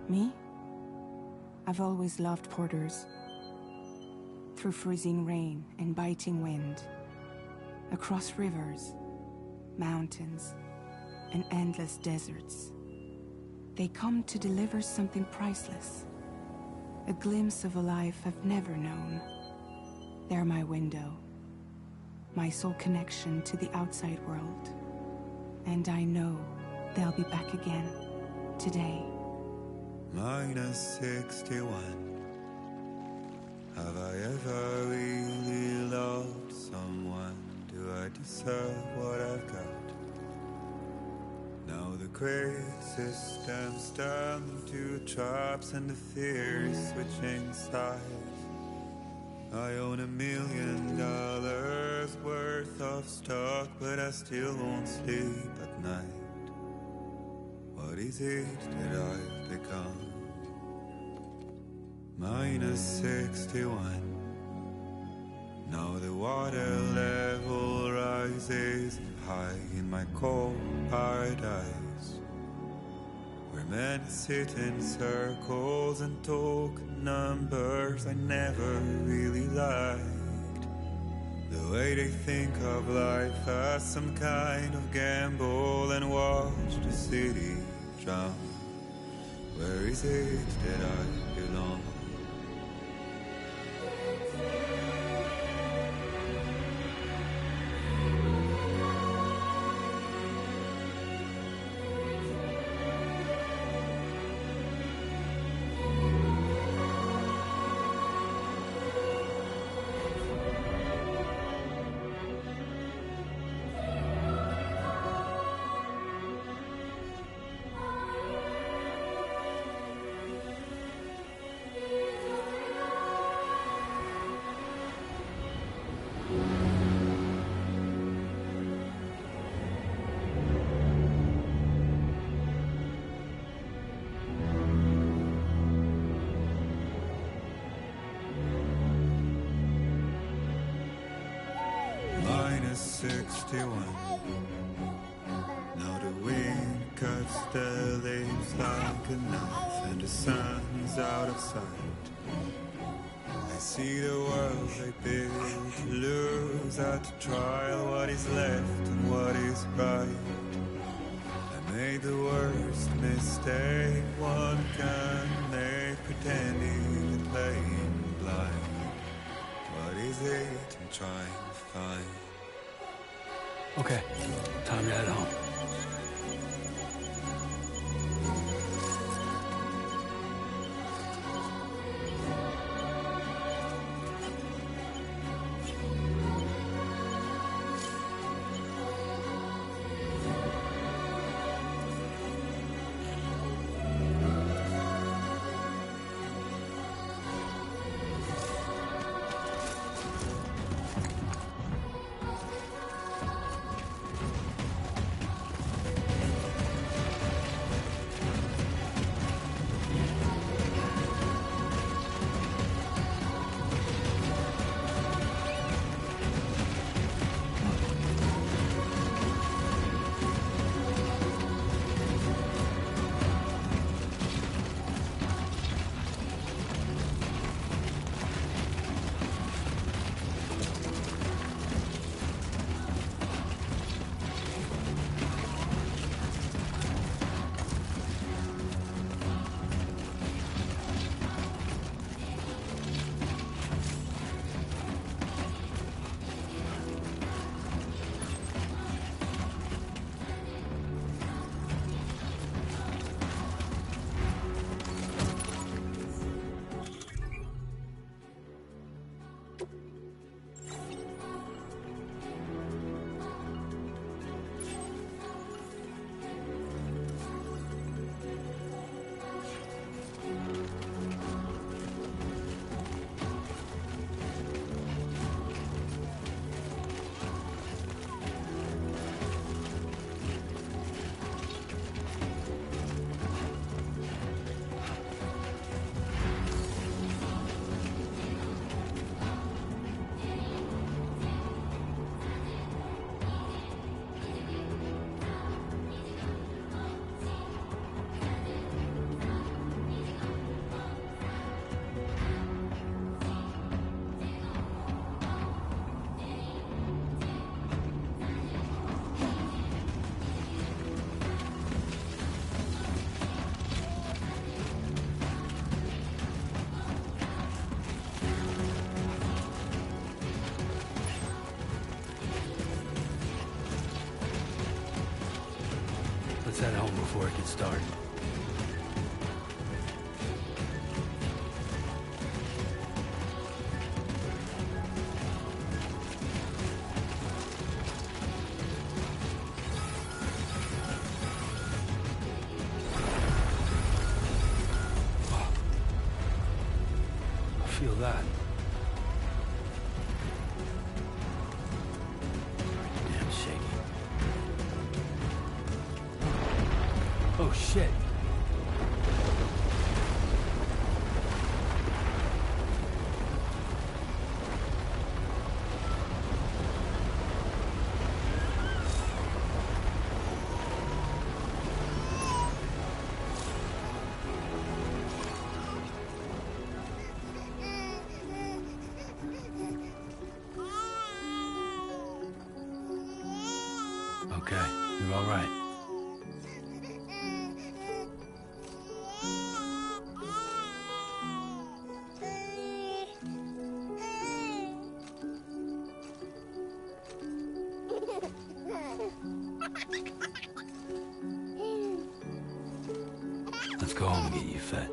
Me? I've always loved porters. Through freezing rain and biting wind, across rivers, mountains, and endless deserts. They come to deliver something priceless, a glimpse of a life I've never known. They're my window, my sole connection to the outside world. And I know they'll be back again, today. -61. Have I ever really loved someone? Do I deserve what I've got? Now the great system's turned into traps and the fear is switching sides. I own $1 million worth of stock, but I still won't sleep at night. What is it that I've become? -61. Now the water level rises high in my cold paradise, where men sit in circles and talk numbers I never really liked. The way they think of life as some kind of gamble and watch the city drown. Where is it that I belong? -61. Now the wind cuts the leaves like a knife and the sun's out of sight. I see the world they build to lose at the trial, what is left and what is right. I made the worst mistake one can make, pretending and playing blind. What is it I'm trying to find? Okay, time to head home. head home before it gets dark. Feel that. Damn shaky. Oh shit. Okay, you're all right. Let's go home and get you fed.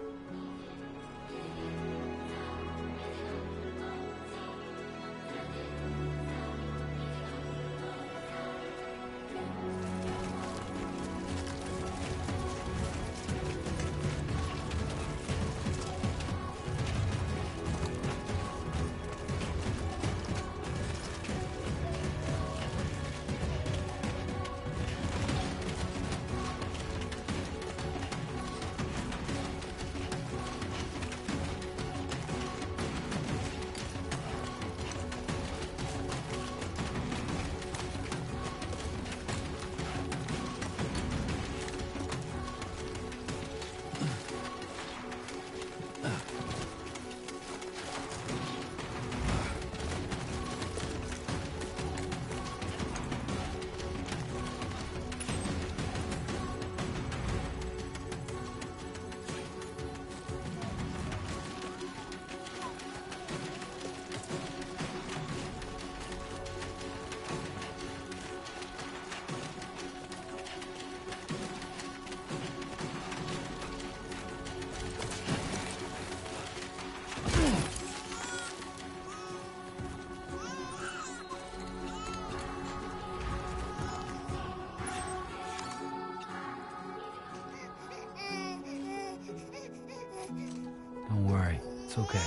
Don't worry, it's okay.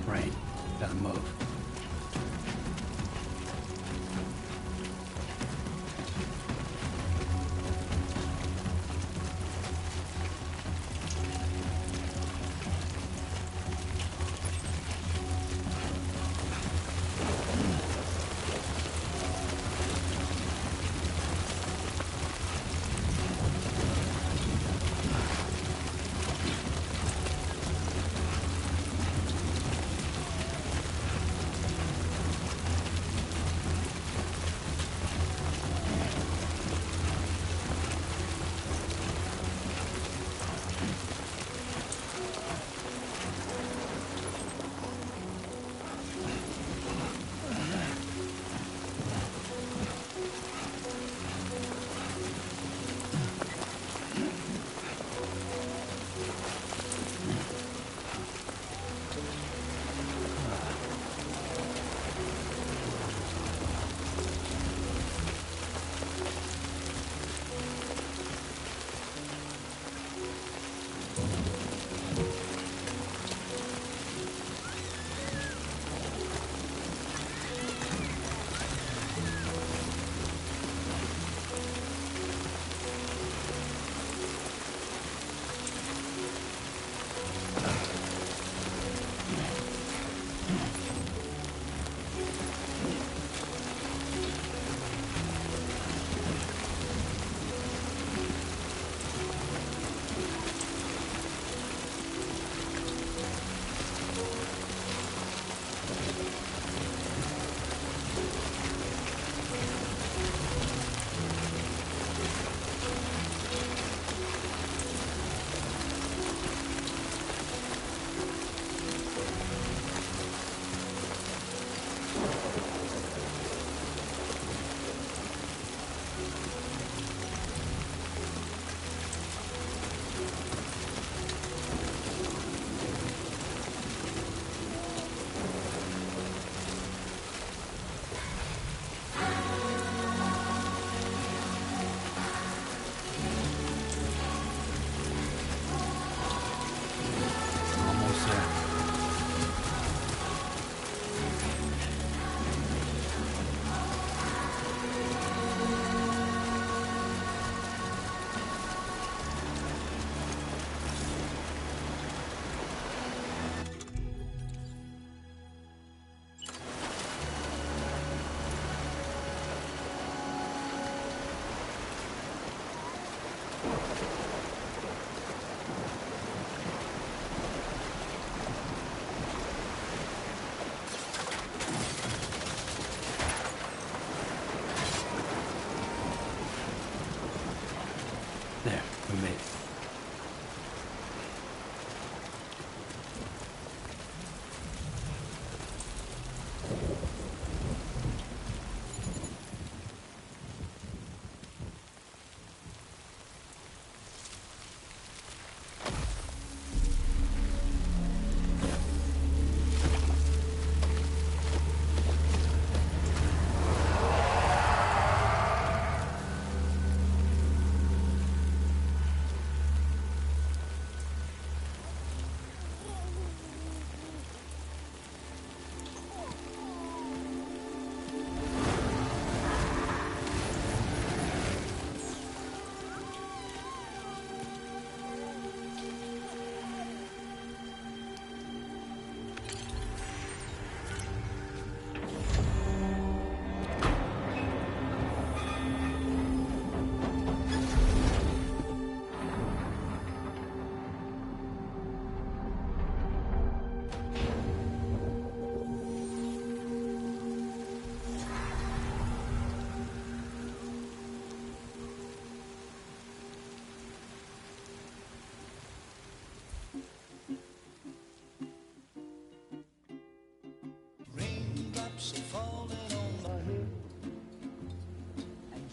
Right. Gotta move.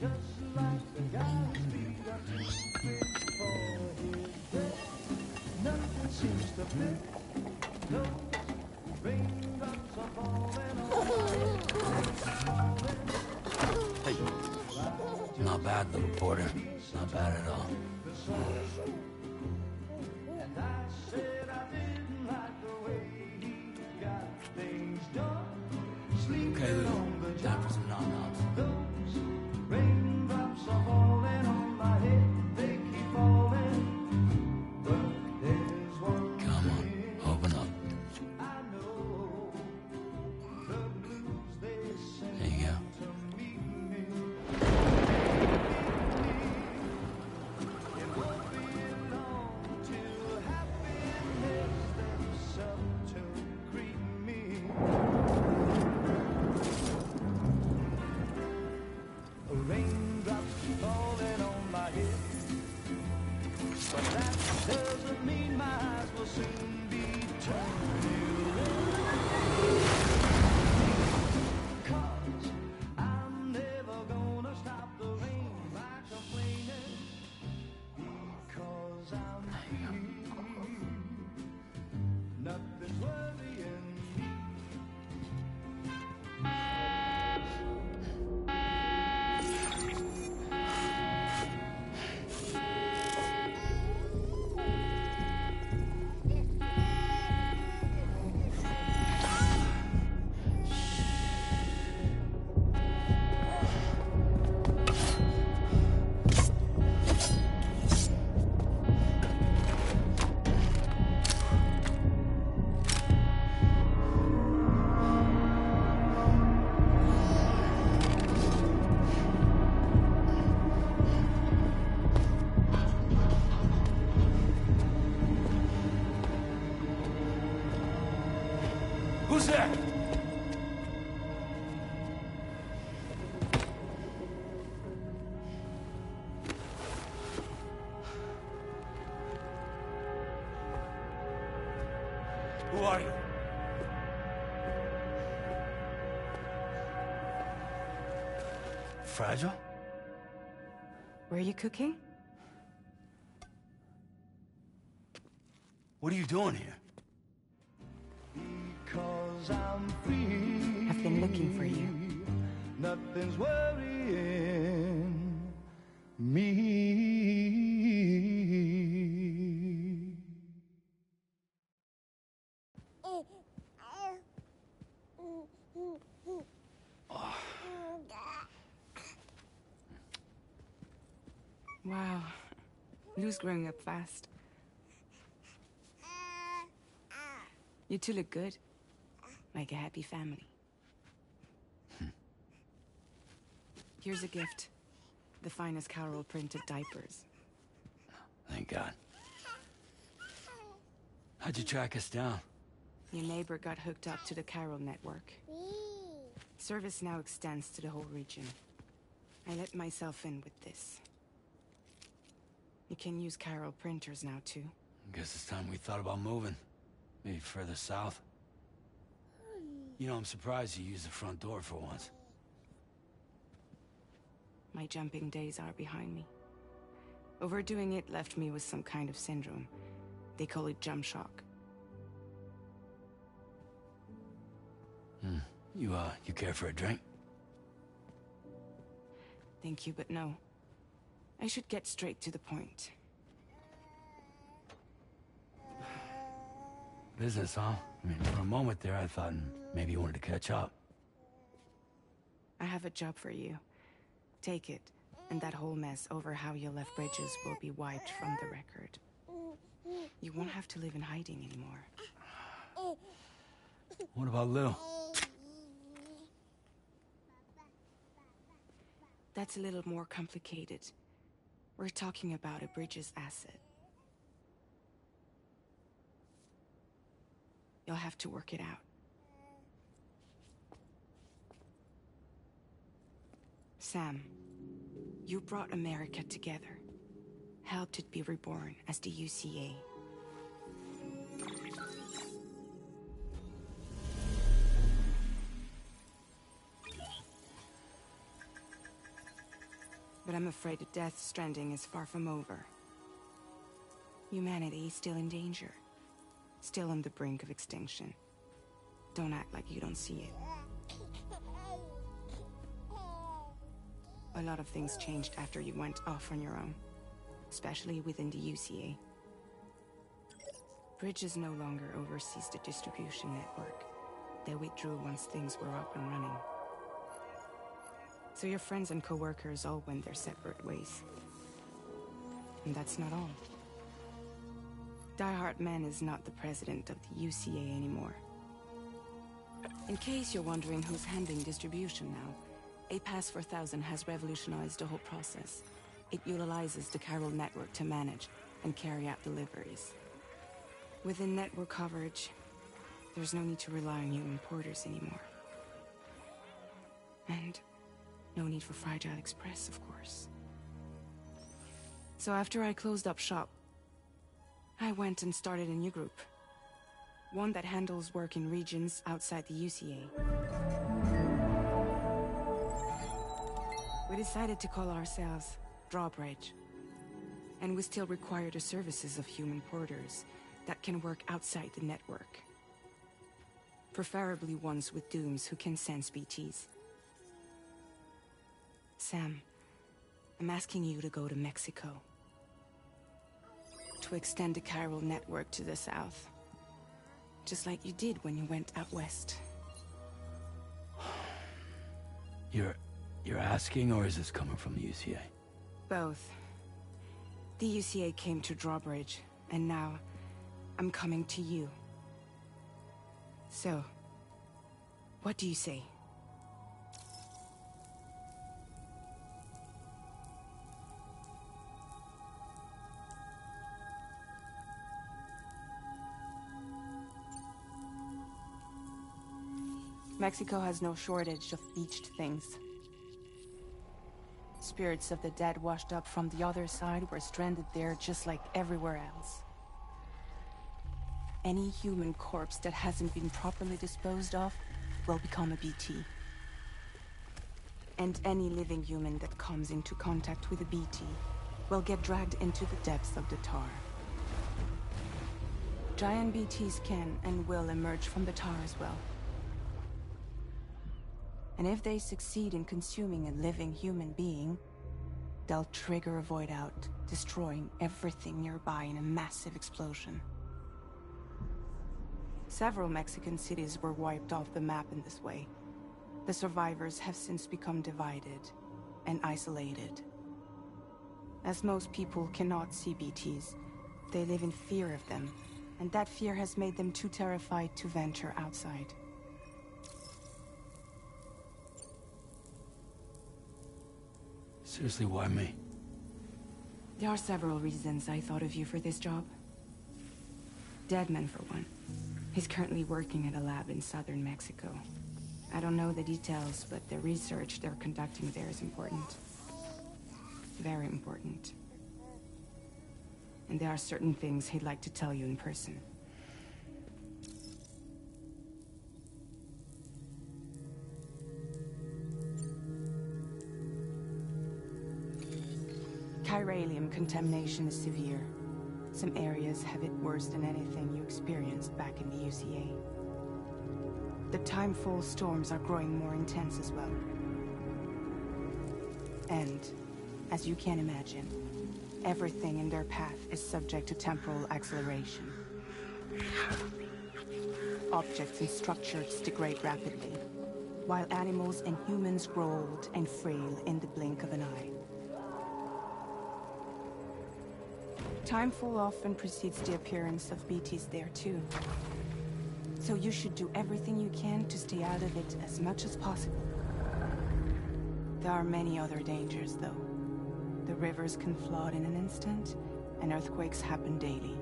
Hey. Not bad, little porter. Not bad at all. Okay, Lou. Time for some nom-noms. Come on, open up. There you go. Who's there? Who are you? Fragile? Were you cooking? What are you doing here? I've been looking for you. Nothing's worrying me. Wow. Lou's growing up fast. You two look good. Like a happy family. Here's a gift. The finest Carol printed diapers. Thank God. How'd you track us down? Your neighbor got hooked up to the Carol network. Service now extends to the whole region. I let myself in with this. You can use Carol printers now, too. Guess it's time we thought about moving. Maybe further south. You know, I'm surprised you used the front door for once. My jumping days are behind me. Overdoing it left me with some kind of syndrome. They call it jump shock. You care for a drink? Thank you, but no. I should get straight to the point. Business, huh? I mean, for a moment there, I thought maybe you wanted to catch up. I have a job for you. Take it, and that whole mess over how you left Bridges will be wiped from the record. You won't have to live in hiding anymore. What about Lou? That's a little more complicated. We're talking about a Bridges asset. You'll have to work it out. Sam, you brought America together. Helped it be reborn as the UCA. But I'm afraid that Death Stranding is far from over. Humanity is still in danger. Still on the brink of extinction. Don't act like you don't see it. A lot of things changed after you went off on your own. Especially within the UCA. Bridges no longer oversees the distribution network. They withdrew once things were up and running. So your friends and co-workers all went their separate ways. And that's not all. Die Hard Man is not the president of the UCA anymore. In case you're wondering who's handling distribution now, A Pass 4000 has revolutionized the whole process. It utilizes the chiral network to manage and carry out deliveries. Within network coverage, there's no need to rely on human porters anymore. And no need for Fragile Express, of course. So after I closed up shop, I went and started a new group. One that handles work in regions outside the UCA. We decided to call ourselves Drawbridge. And we still require the services of human porters that can work outside the network. Preferably ones with dooms who can sense BTs. Sam, I'm asking you to go to Mexico. To extend the chiral network to the south. Just like you did when you went out west. You're asking, or is this coming from the UCA? Both. The UCA came to Drawbridge, and now I'm coming to you. So, what do you say? Mexico has no shortage of beached things. Spirits of the dead washed up from the other side were stranded there just like everywhere else. Any human corpse that hasn't been properly disposed of will become a BT. And any living human that comes into contact with a BT will get dragged into the depths of the tar. Giant BTs can and will emerge from the tar as well. And if they succeed in consuming a living human being, they'll trigger a void out, destroying everything nearby in a massive explosion. Several Mexican cities were wiped off the map in this way. The survivors have since become divided and isolated. As most people cannot see BTs, they live in fear of them, and that fear has made them too terrified to venture outside. Seriously, why me? There are several reasons I thought of you for this job. Deadman, for one. He's currently working at a lab in southern Mexico. I don't know the details, but the research they're conducting there is important. Very important. And there are certain things he'd like to tell you in person. Chiralium contamination is severe. Some areas have it worse than anything you experienced back in the UCA. The timefall storms are growing more intense as well. And, as you can imagine, everything in their path is subject to temporal acceleration. Objects and structures degrade rapidly, while animals and humans grow old and frail in the blink of an eye. Timefall often precedes the appearance of BTs there too. So you should do everything you can to stay out of it as much as possible. There are many other dangers though. The rivers can flood in an instant, and earthquakes happen daily.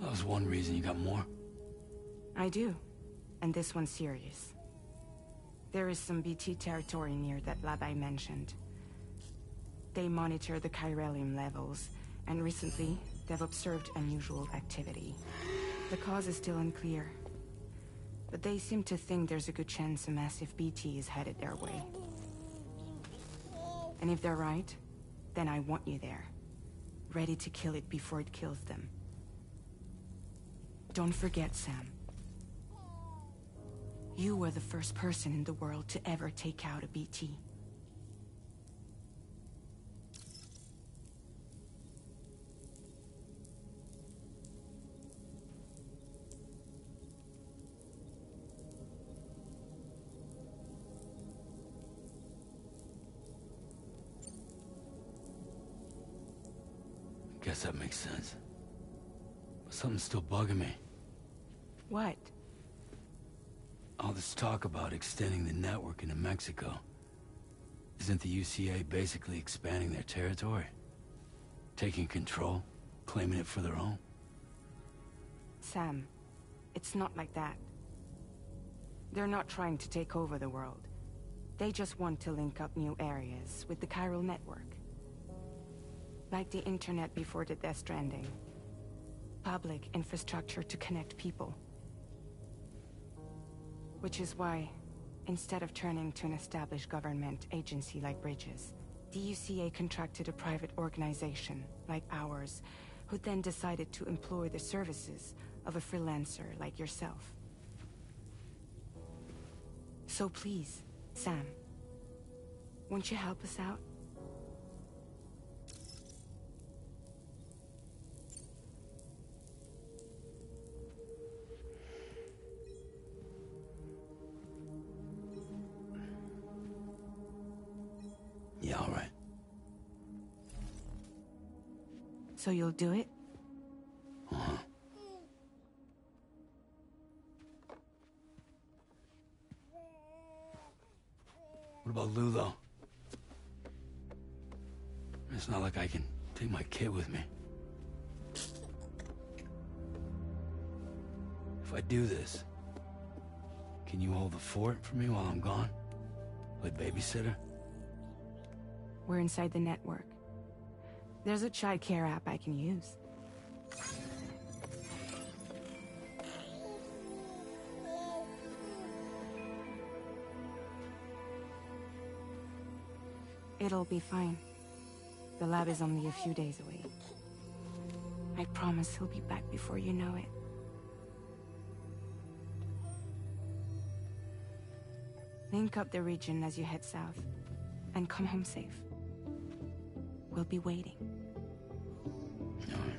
That was one reason. You got more? I do. And this one's serious. There is some BT territory near that lab I mentioned. They monitor the chiralium levels, and recently, they've observed unusual activity. The cause is still unclear, But they seem to think there's a good chance a massive BT is headed their way. And if they're right, then I want you there, ready to kill it before it kills them. Don't forget, Sam. You were the first person in the world to ever take out a BT. Guess that makes sense. But something's still bugging me. What? All this talk about extending the network into Mexico. Isn't the UCA basically expanding their territory? Taking control? Claiming it for their own? Sam, it's not like that. They're not trying to take over the world. They just want to link up new areas with the chiral network. Like the internet before the Death Stranding. Public infrastructure to connect people. Which is why, instead of turning to an established government agency like Bridges, the UCA contracted a private organization, like ours, who then decided to employ the services of a freelancer like yourself. So please, Sam, won't you help us out? Yeah, all right. So you'll do it? Uh-huh. What about Lou, though? It's not like I can take my kid with me. If I do this, can you hold the fort for me while I'm gone? Play babysitter? We're inside the network. There's a child care app I can use. It'll be fine. The lab is only a few days away. I promise he'll be back before you know it. Link up the region as you head south, and come home safe. We'll be waiting. All right.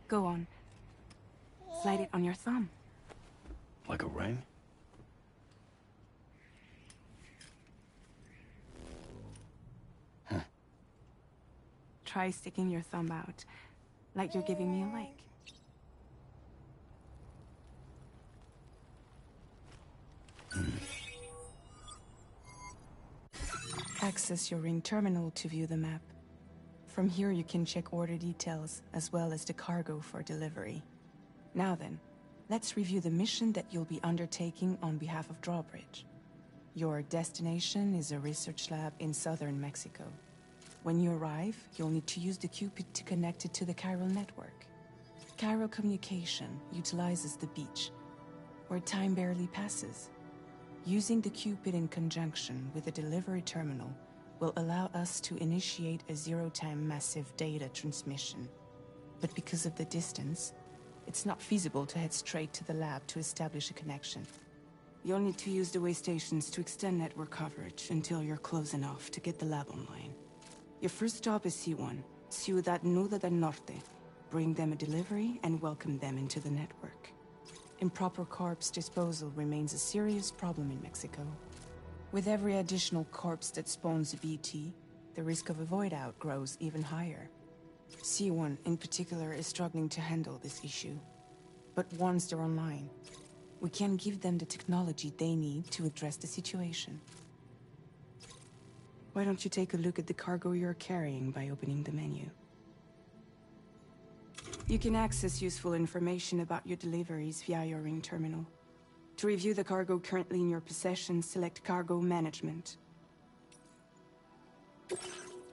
Go on. Slide it on your thumb. Like a ring? Huh. Try sticking your thumb out, like you're giving me a like. Access your ring terminal to view the map. From here you can check order details, as well as the cargo for delivery. Now then, let's review the mission that you'll be undertaking on behalf of Drawbridge. Your destination is a research lab in southern Mexico. When you arrive, you'll need to use the Cupid to connect it to the chiral network. Chiral communication utilizes the beach, where time barely passes. Using the Cupid in conjunction with the delivery terminal will allow us to initiate a zero-time massive data transmission. But because of the distance, it's not feasible to head straight to the lab to establish a connection. You'll need to use the way stations to extend network coverage until you're close enough to get the lab online. Your first stop is C1, Ciudad Nuda del Norte. Bring them a delivery and welcome them into the network. Improper corpse disposal remains a serious problem in Mexico. With every additional corpse that spawns a BT, the risk of a void out grows even higher. C1 in particular is struggling to handle this issue. But once they're online, we can give them the technology they need to address the situation. Why don't you take a look at the cargo you're carrying by opening the menu? You can access useful information about your deliveries via your ring terminal. To review the cargo currently in your possession, select Cargo Management.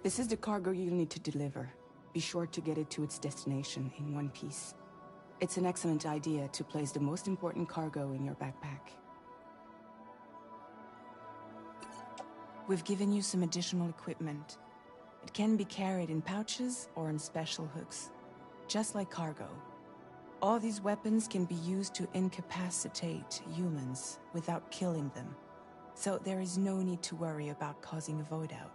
This is the cargo you'll need to deliver. Be sure to get it to its destination in one piece. It's an excellent idea to place the most important cargo in your backpack. We've given you some additional equipment. It can be carried in pouches or on special hooks, just like cargo. All these weapons can be used to incapacitate humans without killing them, so there is no need to worry about causing a void out.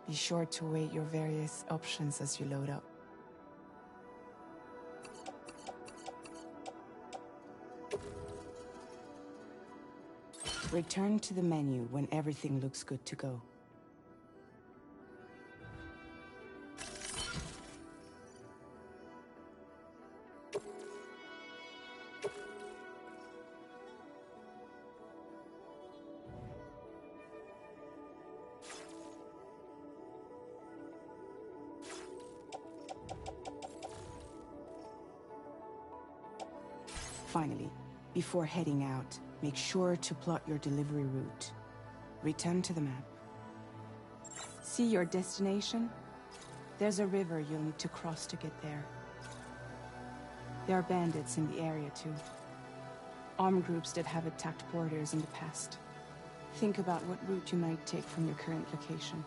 Be sure to weigh your various options as you load up. Return to the menu when everything looks good to go. Finally, before heading out, make sure to plot your delivery route. Return to the map. See your destination? There's a river you'll need to cross to get there. There are bandits in the area too. Armed groups that have attacked borders in the past. Think about what route you might take from your current location.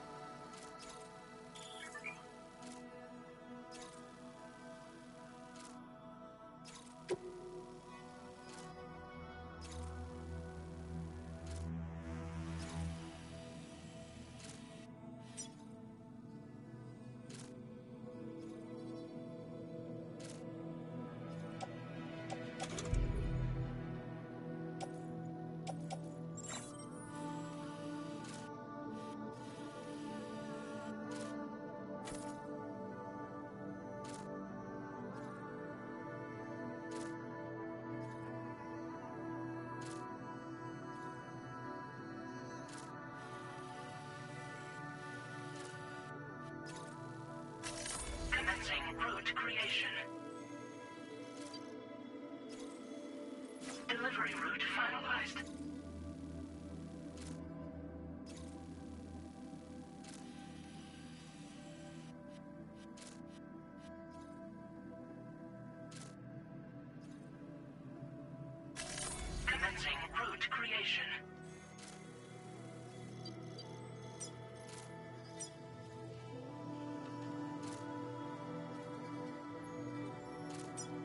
Route creation. Delivery route finalized. Commencing route creation.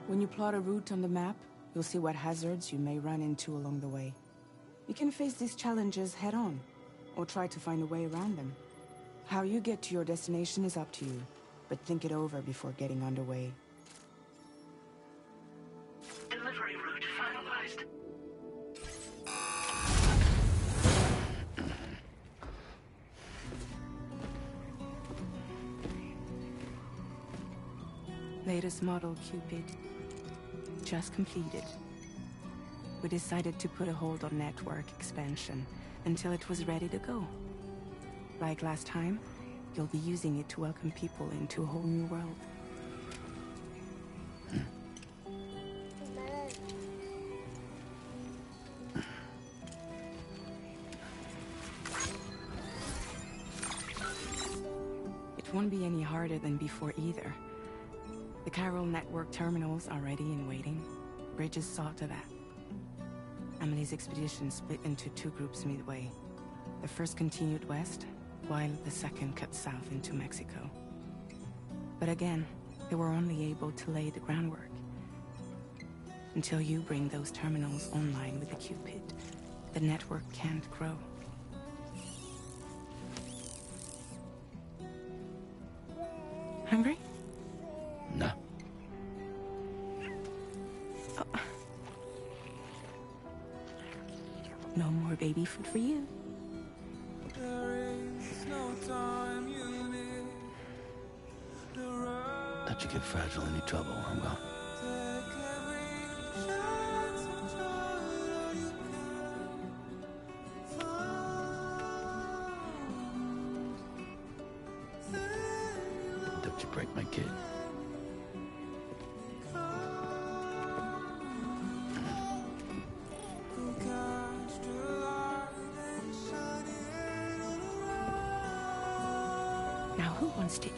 When you plot a route on the map, you'll see what hazards you may run into along the way. You can face these challenges head-on, or try to find a way around them. How you get to your destination is up to you, but think it over before getting underway. Delivery route finalized. Latest model Cupid. Just completed. We decided to put a hold on network expansion until it was ready to go. Like last time, you'll be using it to welcome people into a whole new world. It won't be any harder than before either. The Chiral network terminals are ready and waiting. Bridges saw to that. Emily's expedition split into two groups midway. The first continued west, while the second cut south into Mexico. But again, they were only able to lay the groundwork. Until you bring those terminals online with the Cupid, the network can't grow. Hungry? No. No more baby food for you. Let you get fragile any trouble, I'm gone. Don't you break my kid. Now who wants to eat?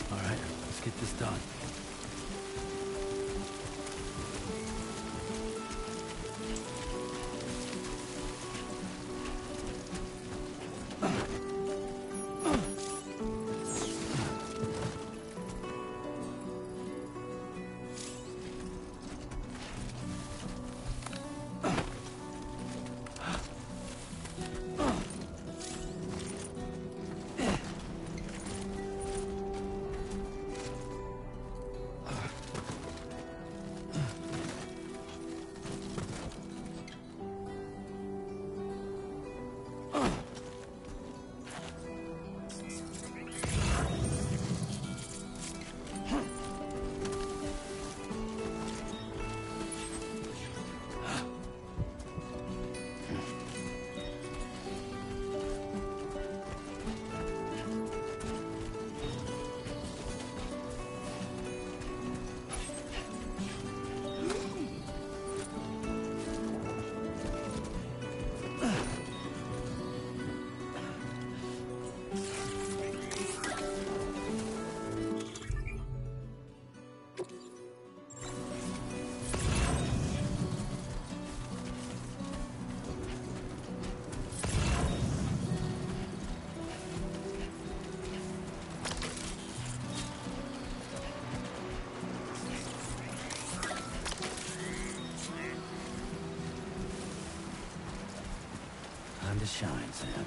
All right, let's get this done. Time to shine, Sam.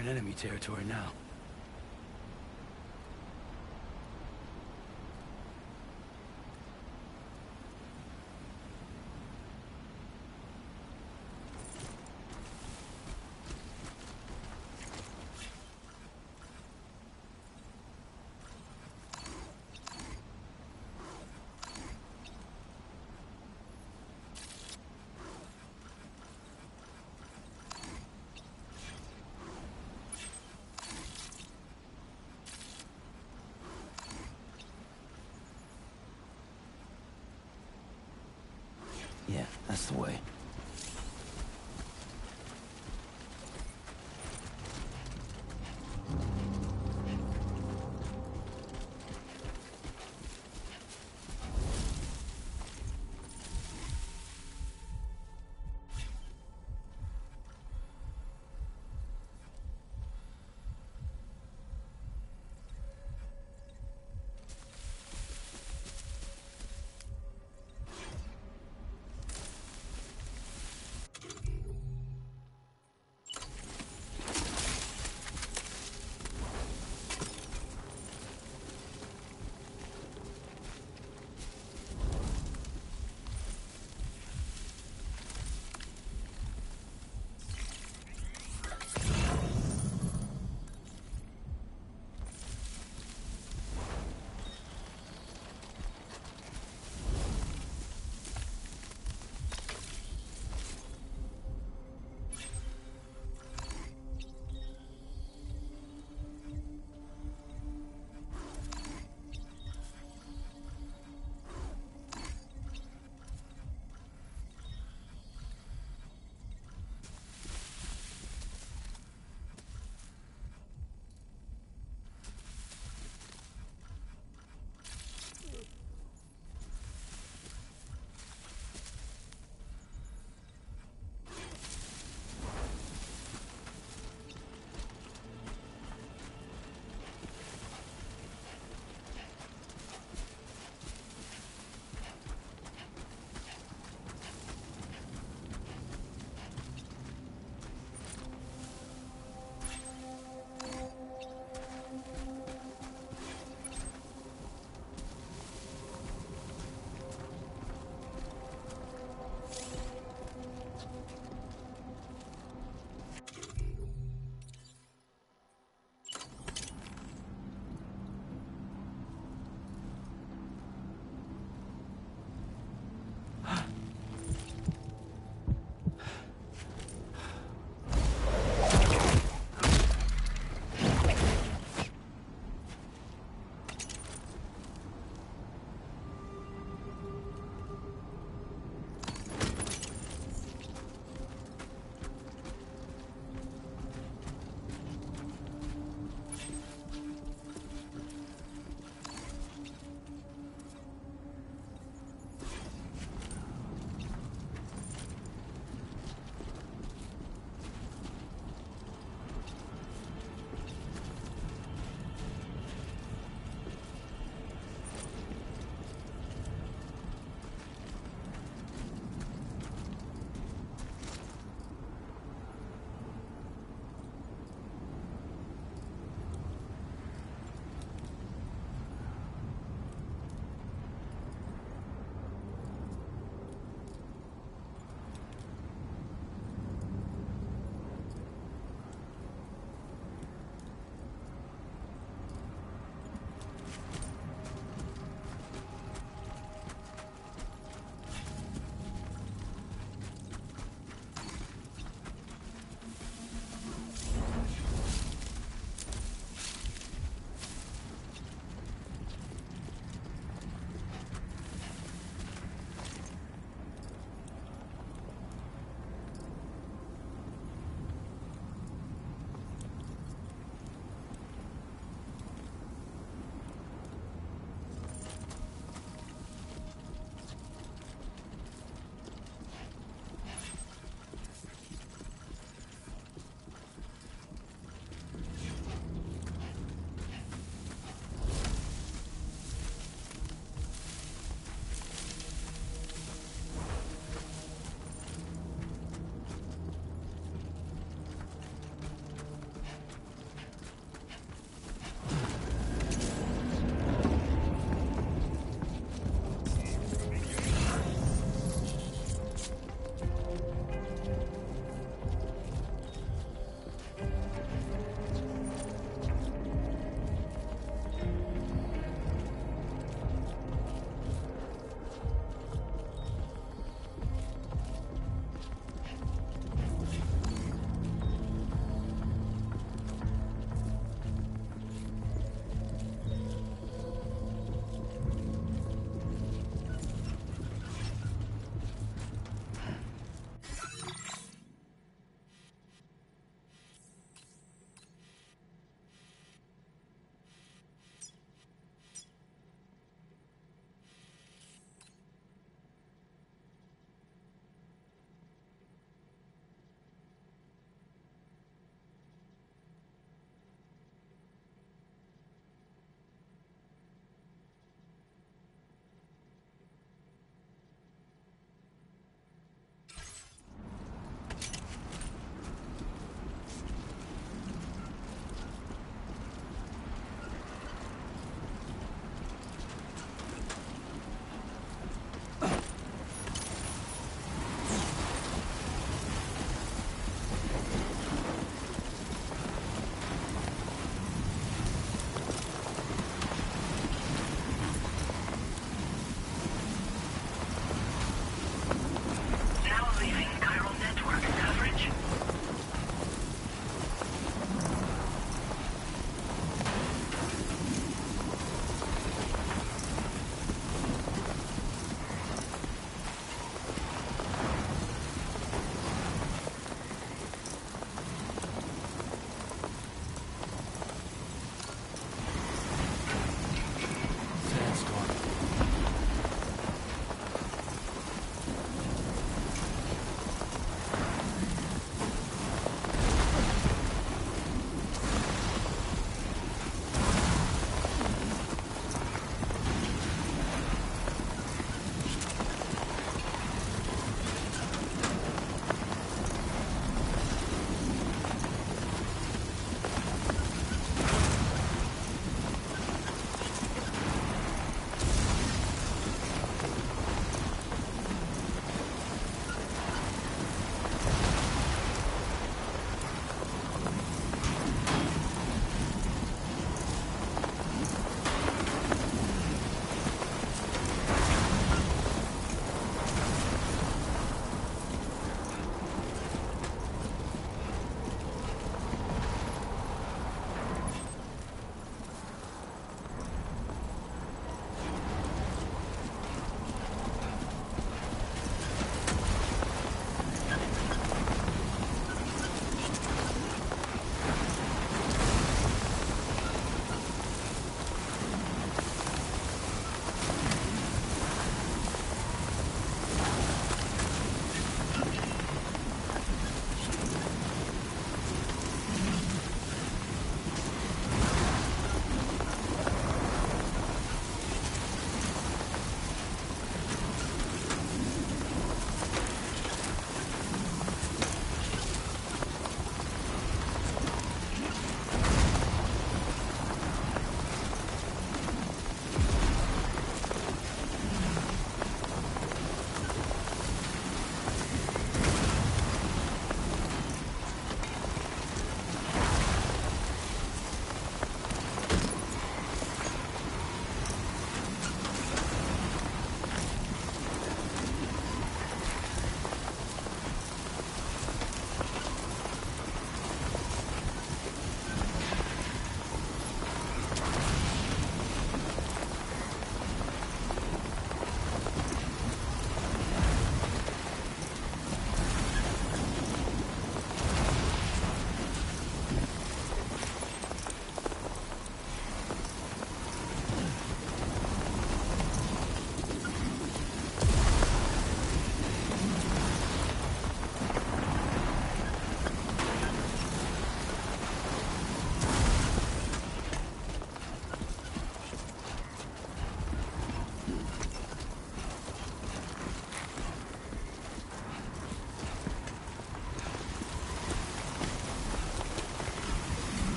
in enemy territory now. Yeah, that's the way.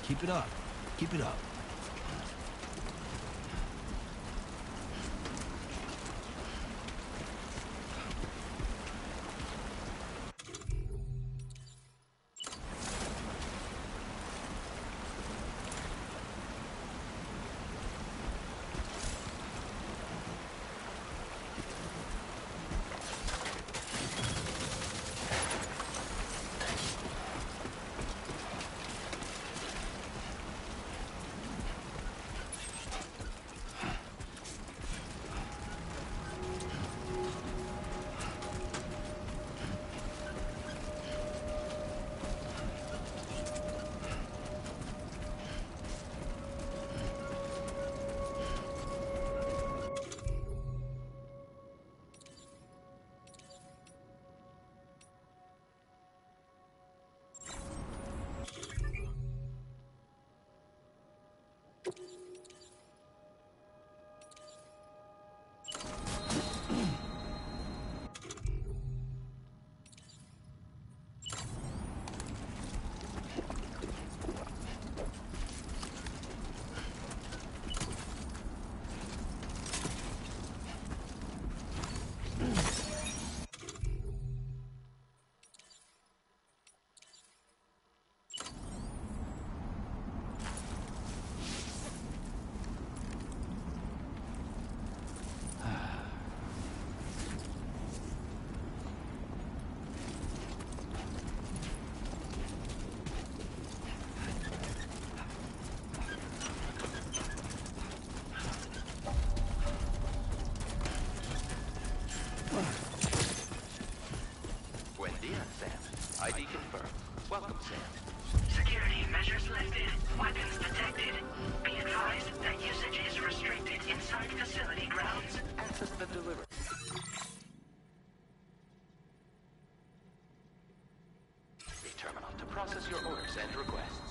Keep it up. Keep it up. ID confirmed. Welcome, Sam. Security measures lifted. Weapons detected. Be advised that usage is restricted inside facility grounds. Access the delivery. Terminal to process your orders and requests.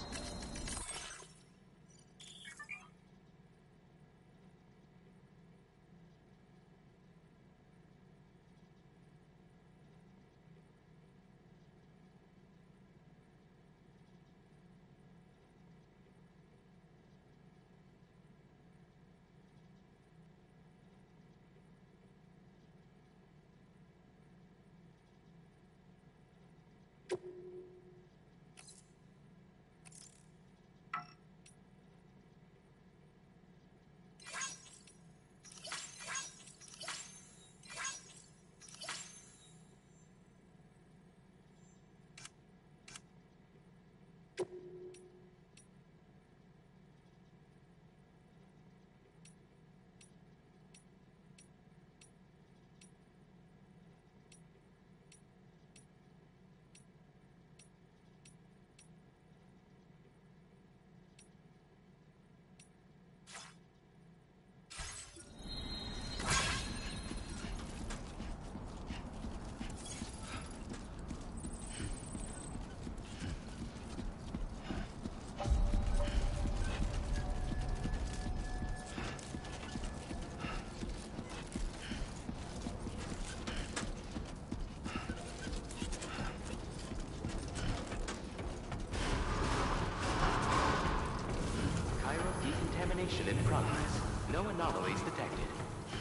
Decontamination in progress. No anomalies detected.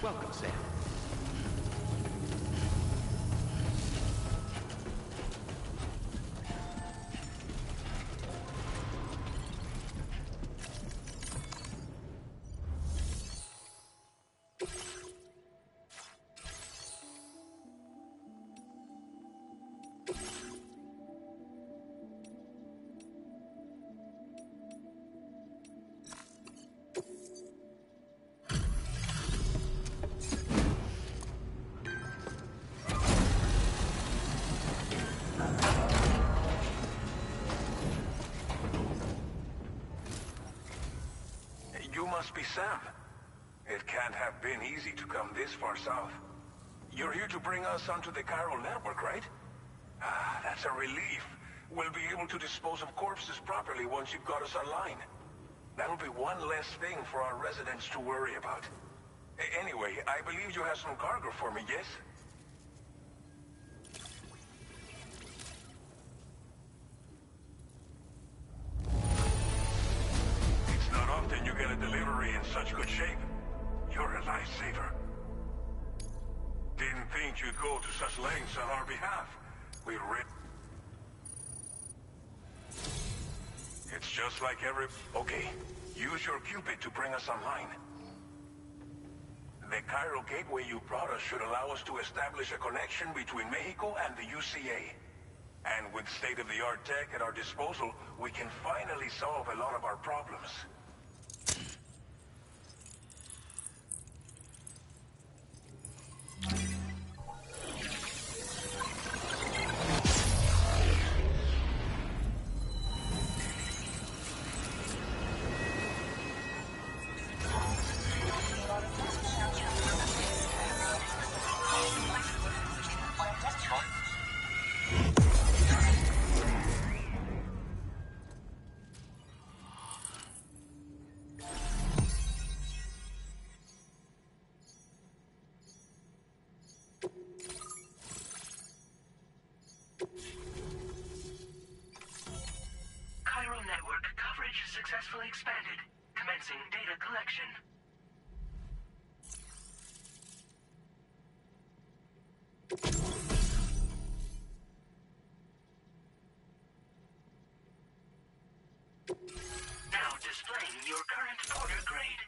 Welcome, Sam. You must be Sam. It can't have been easy to come this far south. You're here to bring us onto the chiral network, right? Ah, that's a relief. We'll be able to dispose of corpses properly once you've got us online. That'll be one less thing for our residents to worry about. Anyway, I believe you have some cargo for me, yes? go to such lengths on our behalf. It's just like every... Okay, use your Cupid to bring us online. The Cairo gateway you brought us should allow us to establish a connection between Mexico and the UCA. And with state-of-the-art tech at our disposal, we can finally solve a lot of our problems. Cairo network coverage successfully expanded. Commencing data collection. Now displaying your current order grade.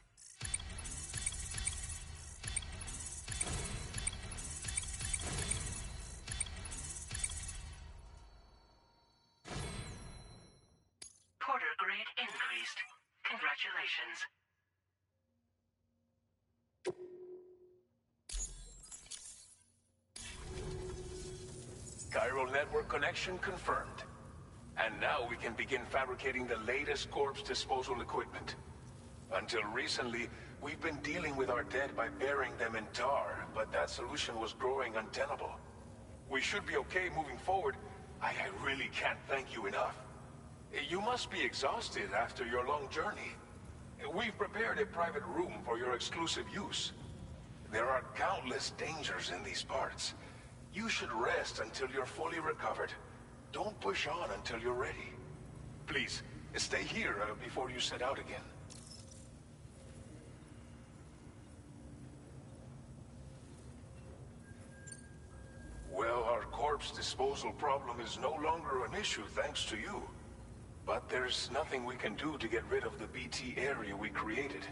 Porter grade increased. Congratulations. Cairo network connection confirmed. And now we can begin fabricating the latest corpse disposal equipment. Until recently, we've been dealing with our dead by burying them in tar, but that solution was growing untenable. We should be okay moving forward. I really can't thank you enough. You must be exhausted after your long journey. We've prepared a private room for your exclusive use. There are countless dangers in these parts. You should rest until you're fully recovered. Don't push on until you're ready. Please, stay here before you set out again. Well, our corpse disposal problem is no longer an issue thanks to you. But there's nothing we can do to get rid of the BT area we created.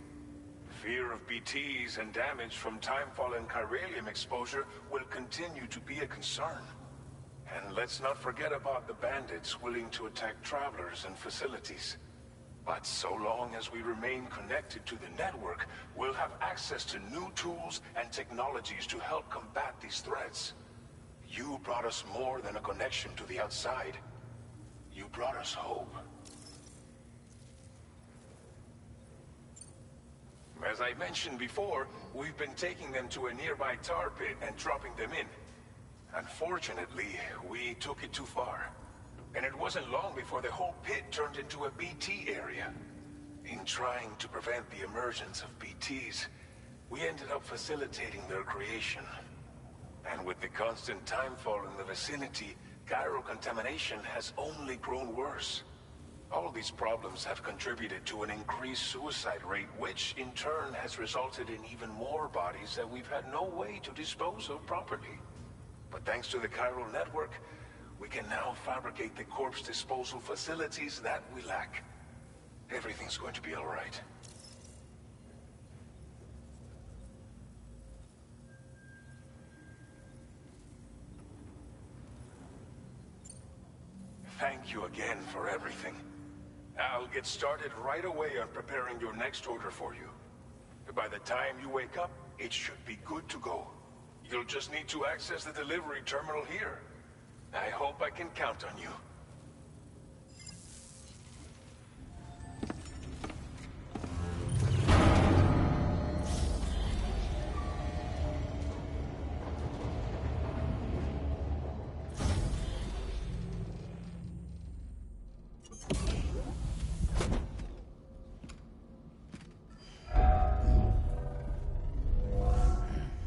Fear of BTs and damage from timefall and chiralium exposure will continue to be a concern. And let's not forget about the bandits willing to attack travelers and facilities. But so long as we remain connected to the network, we'll have access to new tools and technologies to help combat these threats. You brought us more than a connection to the outside. You brought us hope. As I mentioned before, we've been taking them to a nearby tar pit and dropping them in. Unfortunately, we took it too far. And it wasn't long before the whole pit turned into a BT area. In trying to prevent the emergence of BTs, we ended up facilitating their creation. And with the constant timefall in the vicinity, Cairo contamination has only grown worse. All these problems have contributed to an increased suicide rate, which in turn has resulted in even more bodies that we've had no way to dispose of properly. But thanks to the Cairo network, we can now fabricate the corpse disposal facilities that we lack. Everything's going to be all right. Thank you again for everything. I'll get started right away on preparing your next order for you. By the time you wake up, it should be good to go. You'll just need to access the delivery terminal here. I hope I can count on you.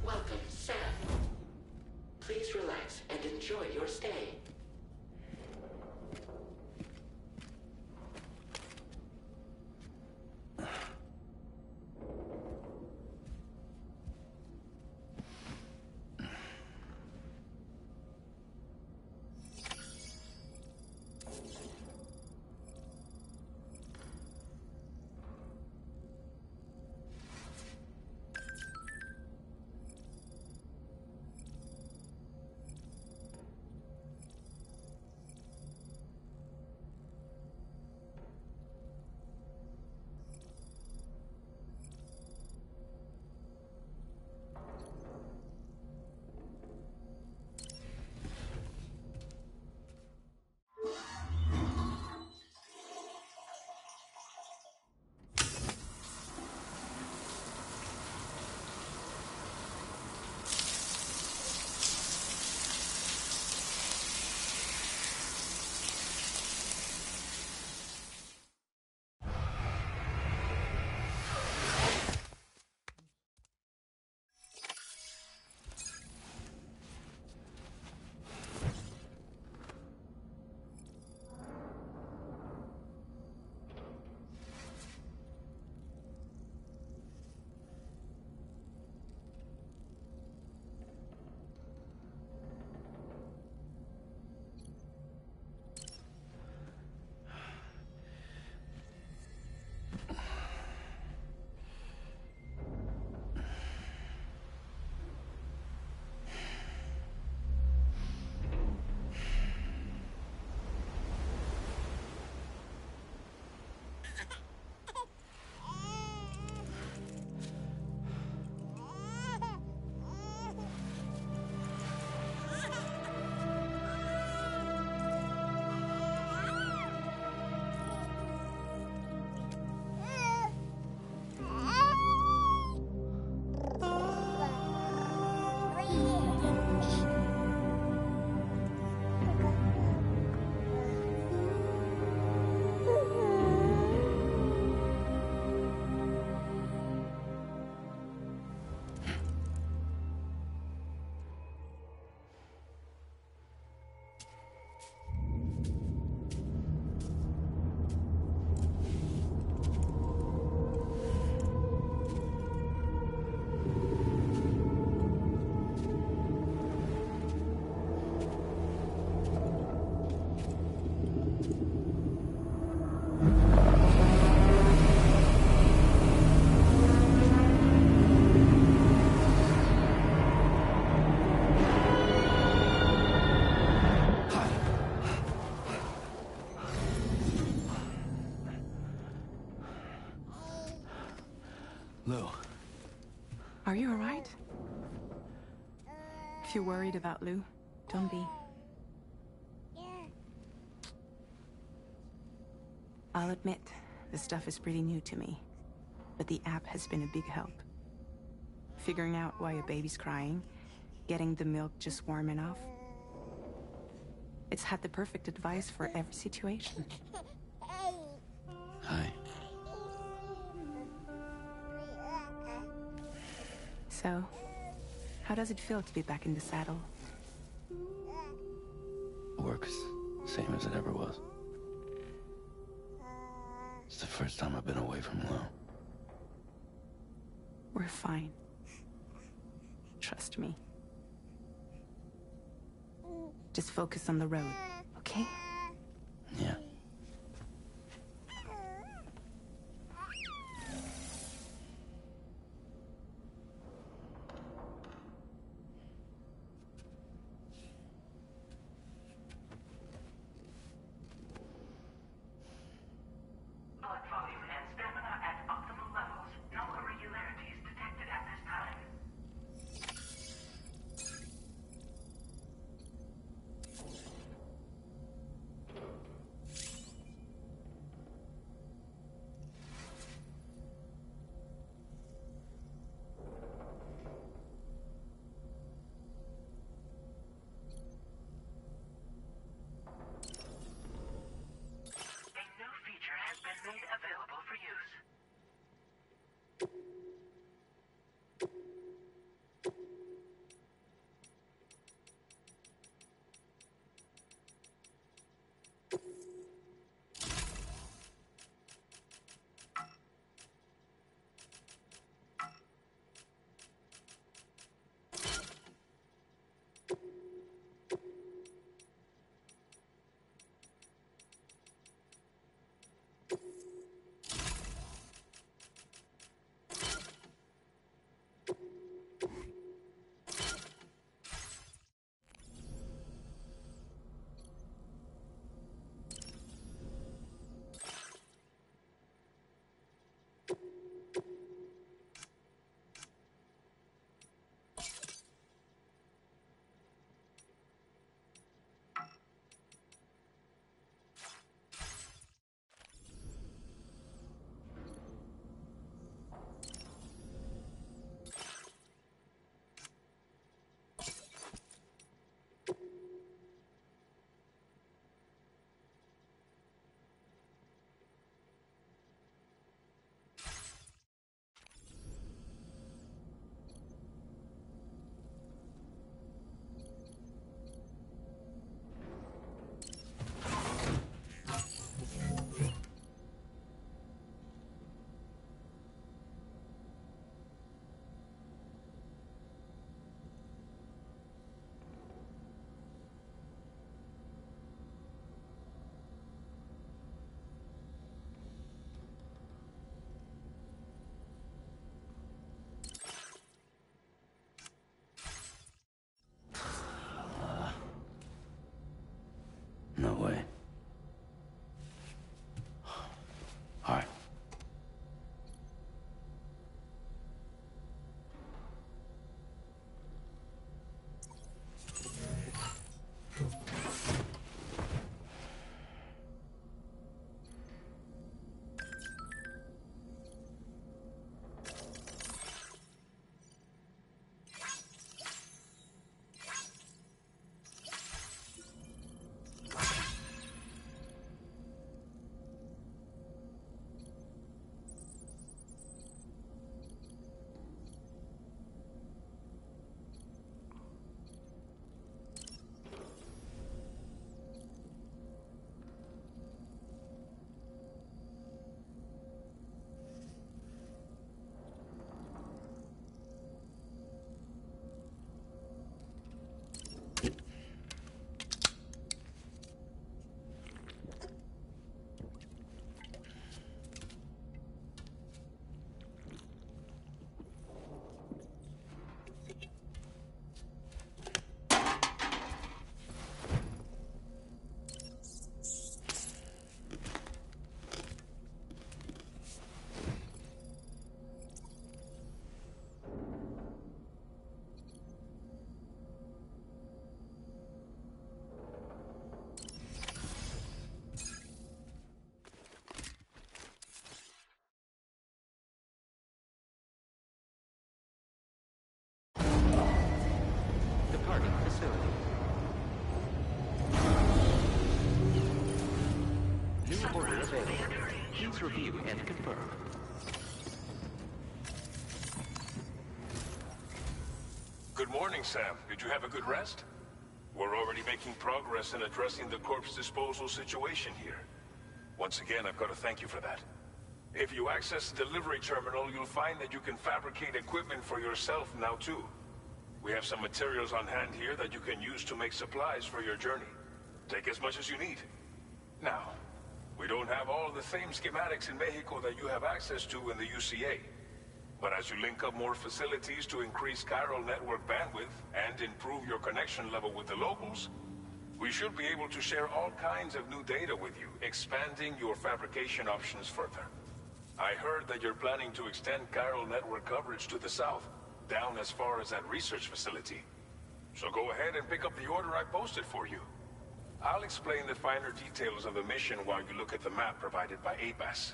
Welcome, Sam. Please relax and enjoy your stay. Lou. Are you alright? If you're worried about Lou, don't be. I'll admit, this stuff is pretty new to me, but the app has been a big help. Figuring out why a baby's crying, getting the milk just warm enough. It's had the perfect advice for every situation. Hi. So, how does it feel to be back in the saddle? Works same as it ever was. It's the first time I've been away from Lou. We're fine. Trust me. Just focus on the road, okay? Yeah. Blood volume and stamina at optimal levels. No irregularities detected at this time. A new feature has been made available for use. No way. All right. available. Please review and confirm. Good morning, Sam. Did you have a good rest? We're already making progress in addressing the corpse disposal situation here. Once again, I've got to thank you for that. If you access the delivery terminal, you'll find that you can fabricate equipment for yourself now too. We have some materials on hand here that you can use to make supplies for your journey. Take as much as you need. Now, we don't have all the same schematics in Mexico that you have access to in the UCA. But as you link up more facilities to increase chiral network bandwidth and improve your connection level with the locals, we should be able to share all kinds of new data with you, expanding your fabrication options further. I heard that you're planning to extend chiral network coverage to the south, down as far as that research facility. So go ahead and pick up the order I posted for you. I'll explain the finer details of the mission while you look at the map provided by ABAS.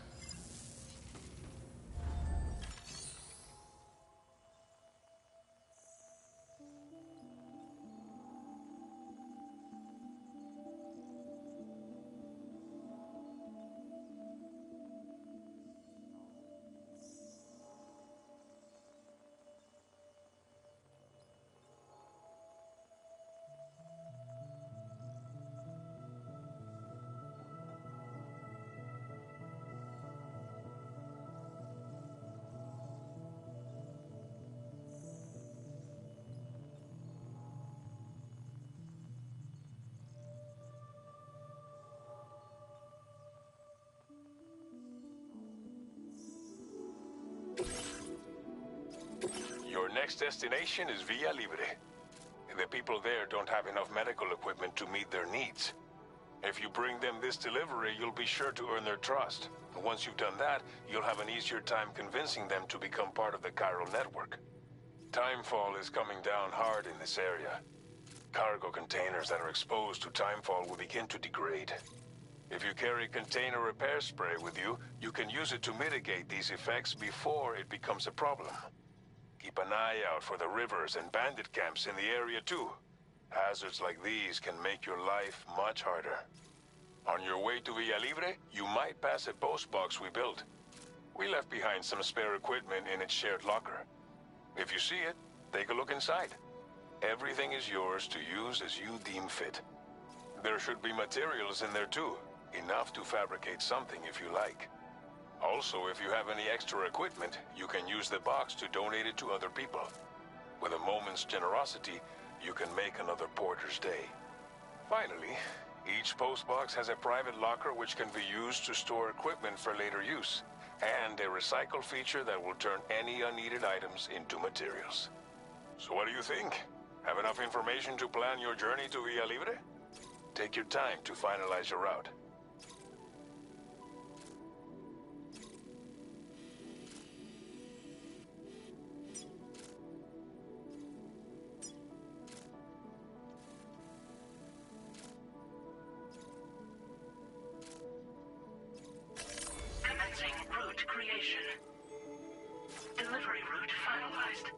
Your next destination is Villa Libre. The people there don't have enough medical equipment to meet their needs. If you bring them this delivery, you'll be sure to earn their trust. And once you've done that, you'll have an easier time convincing them to become part of the chiral network. Timefall is coming down hard in this area. Cargo containers that are exposed to timefall will begin to degrade. If you carry container repair spray with you, you can use it to mitigate these effects before it becomes a problem. Keep an eye out for the rivers and bandit camps in the area too. Hazards like these can make your life much harder. On your way to Villa Libre, you might pass a post box we built. We left behind some spare equipment in its shared locker. If you see it, take a look inside. Everything is yours to use as you deem fit. There should be materials in there too, enough to fabricate something if you like. Also, if you have any extra equipment, you can use the box to donate it to other people. With a moment's generosity, you can make another porter's day. Finally, each postbox has a private locker which can be used to store equipment for later use, and a recycle feature that will turn any unneeded items into materials. So what do you think? Have enough information to plan your journey to Villa Libre? Take your time to finalize your route. Commencing route creation. Delivery route finalized.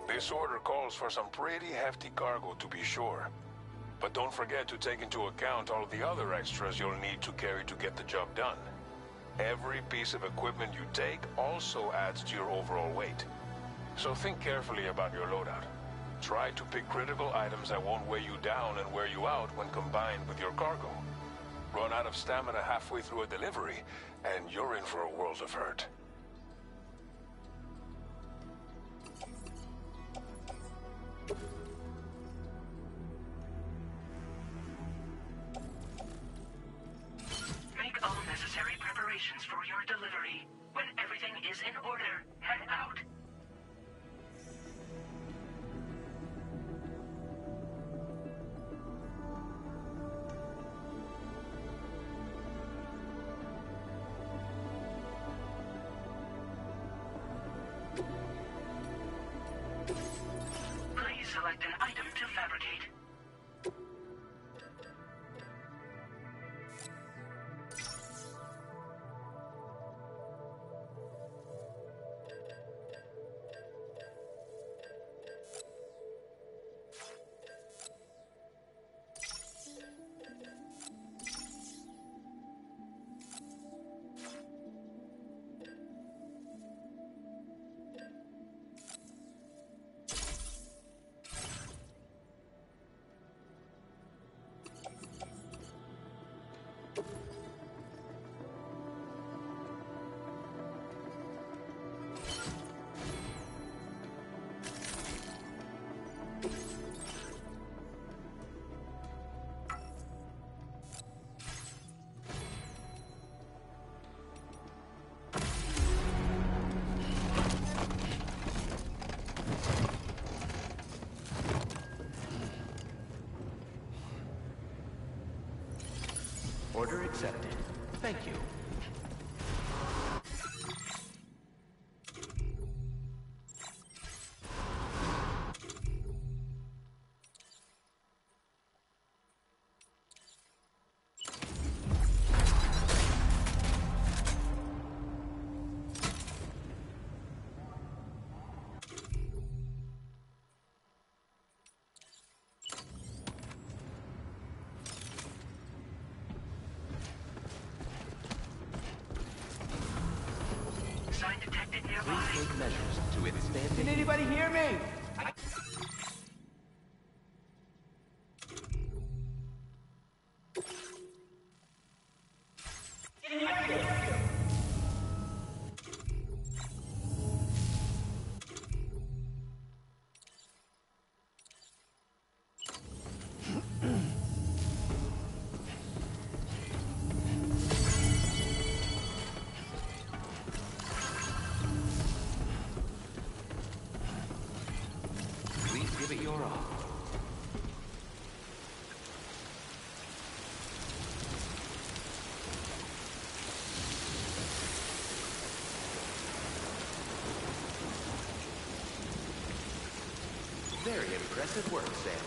This order calls for some pretty hefty cargo to be sure. But don't forget to take into account all the other extras you'll need to carry to get the job done. Every piece of equipment you take also adds to your overall weight. So think carefully about your loadout. Try to pick critical items that won't weigh you down and wear you out when combined with your cargo. Run out of stamina halfway through a delivery, and you're in for a world of hurt. Make all necessary preparations for your delivery. When everything is in order, head out. Please select an item to fabricate. accepted. Thank you. Sign detected nearby. Please take measures to withstand. Can anybody hear me? Please give it your all. Very impressive work, Sam.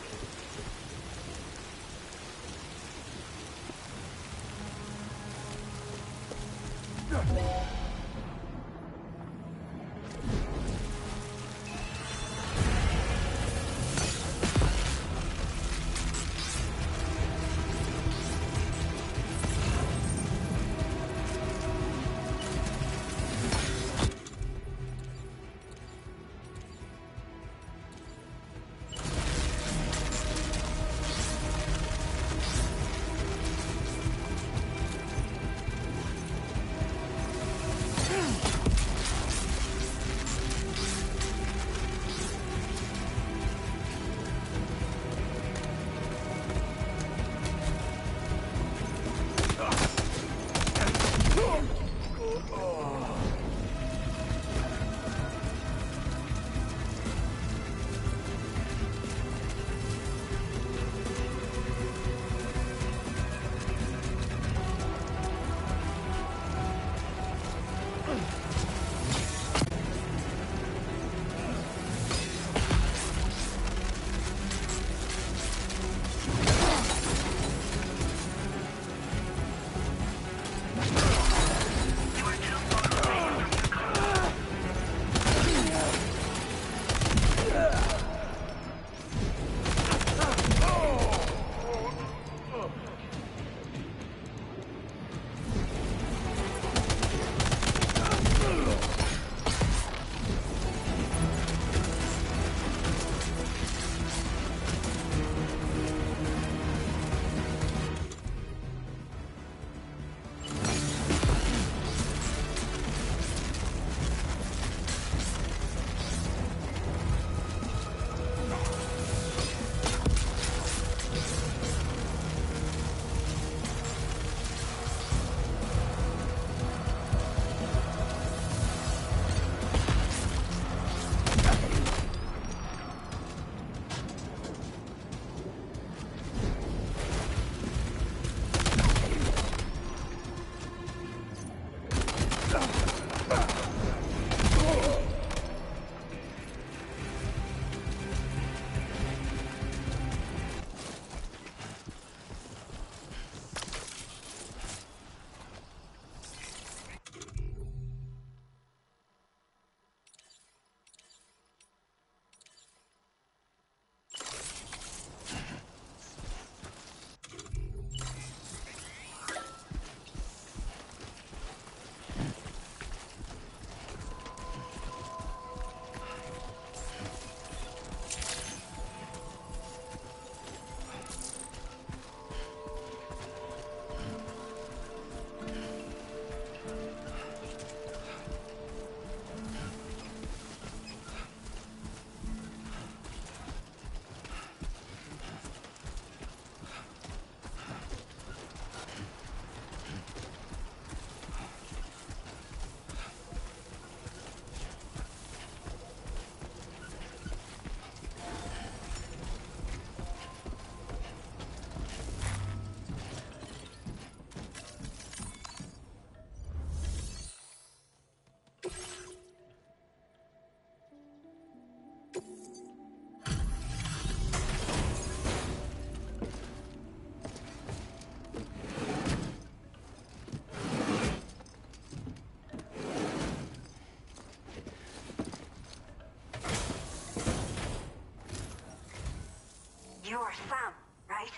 Sam, right?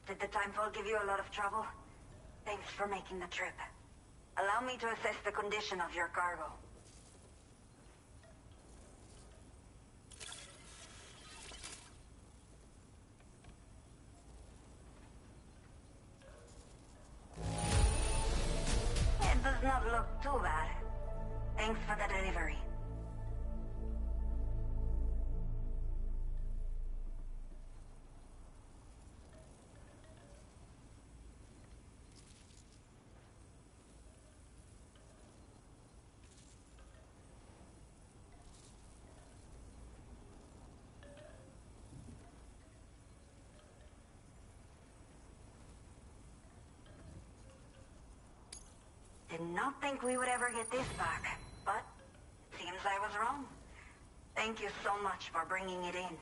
Did the Timefall give you a lot of trouble? Thanks for making the trip. Allow me to assess the condition of your cargo. It does not look too bad. Thanks for the delivery. Did not think we would ever get this back, but seems I was wrong. Thank you so much for bringing it in.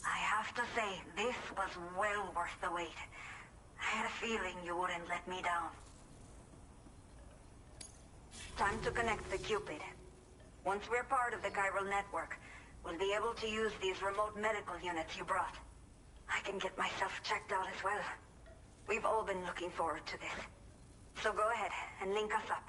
I have to say, this was well worth the wait. I had a feeling you wouldn't let me down. Time to connect the Cupid. Once we're part of the chiral network, we'll be able to use these remote medical units you brought. I can get myself checked out as well. We've all been looking forward to this. So go ahead and link us up.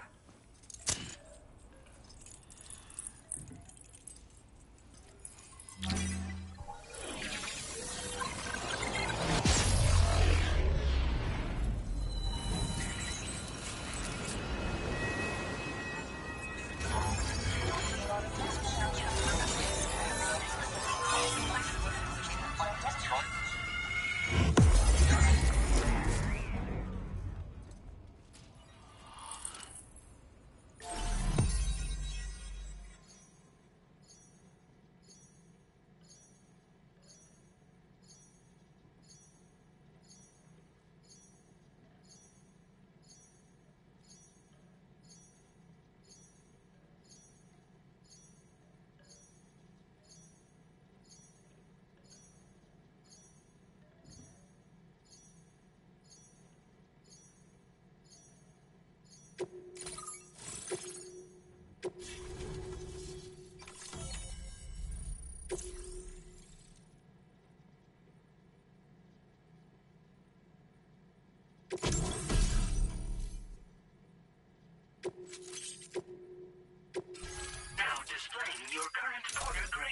Now displaying your current porter grade.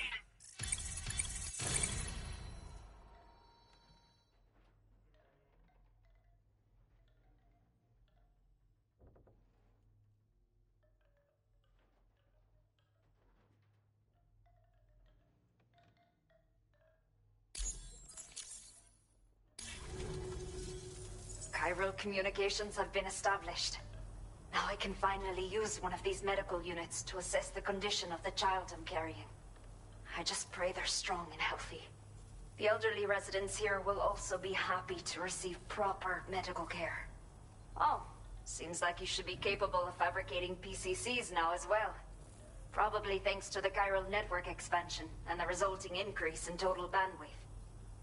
Chiral communications have been established. Now I can finally use one of these medical units to assess the condition of the child I'm carrying. I just pray they're strong and healthy. The elderly residents here will also be happy to receive proper medical care. Oh, seems like you should be capable of fabricating PCCs now as well. Probably thanks to the chiral network expansion and the resulting increase in total bandwidth.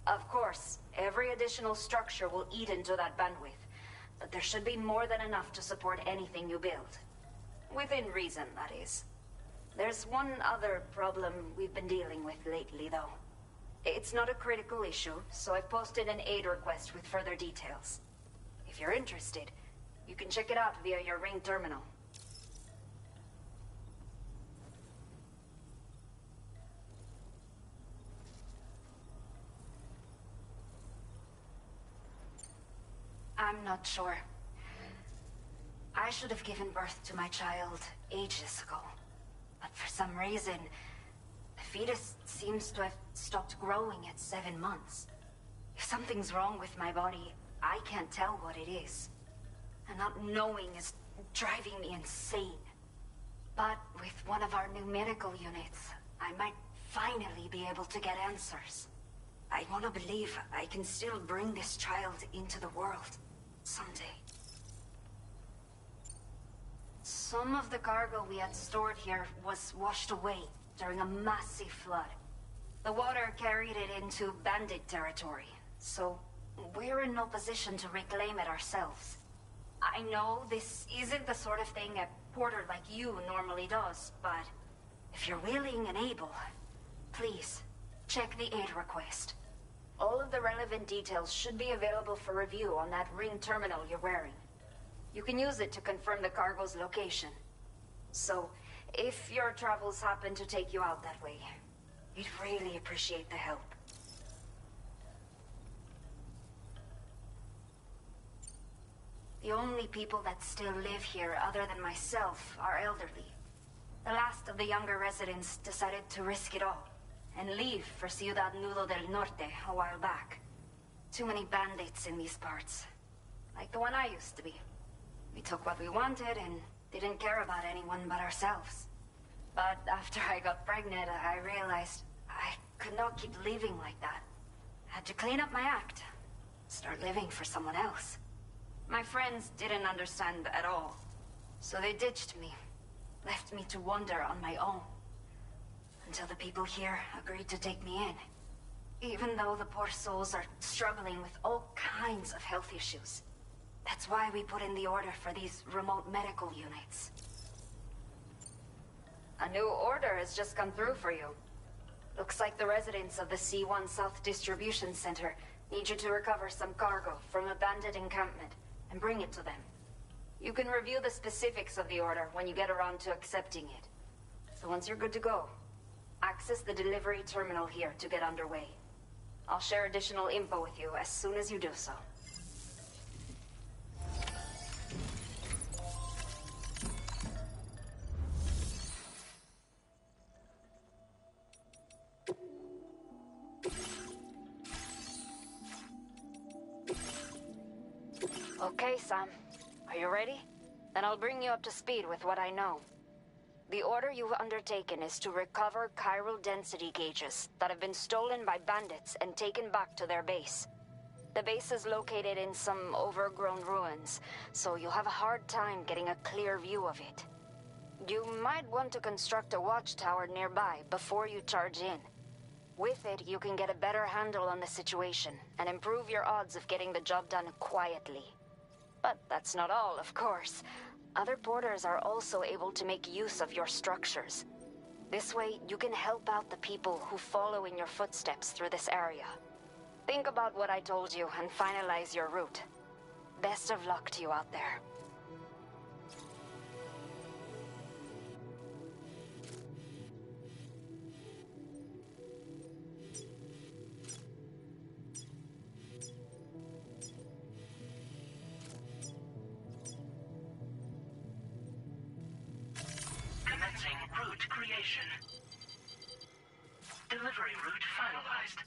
Of course, every additional structure will eat into that bandwidth, but there should be more than enough to support anything you build. Within reason, that is. There's one other problem we've been dealing with lately, though. It's not a critical issue, so I've posted an aid request with further details. If you're interested, you can check it out via your Ring terminal. I'm not sure. I should have given birth to my child ages ago. But for some reason, the fetus seems to have stopped growing at 7 months. If something's wrong with my body, I can't tell what it is. And not knowing is driving me insane. But with one of our new medical units, I might finally be able to get answers. I want to believe I can still bring this child into the world someday. Some of the cargo we had stored here was washed away during a massive flood. The water carried it into bandit territory, so we're in no position to reclaim it ourselves. I know this isn't the sort of thing a porter like you normally does, but if you're willing and able, please, check the aid request. All of the relevant details should be available for review on that ring terminal you're wearing. You can use it to confirm the cargo's location. So, if your travels happen to take you out that way, we'd really appreciate the help. The only people that still live here other than myself are elderly. The last of the younger residents decided to risk it all and leave for Ciudad Nudo del Norte a while back. Too many bandits in these parts. Like the one I used to be. We took what we wanted and didn't care about anyone but ourselves. But after I got pregnant, I realized I could not keep living like that. Had to clean up my act. Start living for someone else. My friends didn't understand at all. So they ditched me. Left me to wander on my own. Until the people here agreed to take me in. Even though the poor souls are struggling with all kinds of health issues. That's why we put in the order for these remote medical units. A new order has just come through for you. Looks like the residents of the C1 South Distribution Center need you to recover some cargo from a bandit encampment and bring it to them. You can review the specifics of the order when you get around to accepting it. So once you're good to go, access the delivery terminal here to get underway. I'll share additional info with you as soon as you do so. Okay, Sam. Are you ready? Then I'll bring you up to speed with what I know. The order you've undertaken is to recover chiral density gauges that have been stolen by bandits and taken back to their base. The base is located in some overgrown ruins, so you'll have a hard time getting a clear view of it. You might want to construct a watchtower nearby before you charge in. With it, you can get a better handle on the situation and improve your odds of getting the job done quietly. But that's not all, of course. Other porters are also able to make use of your structures. This way, you can help out the people who follow in your footsteps through this area. Think about what I told you and finalize your route. Best of luck to you out there. Commencing route creation. Delivery route finalized.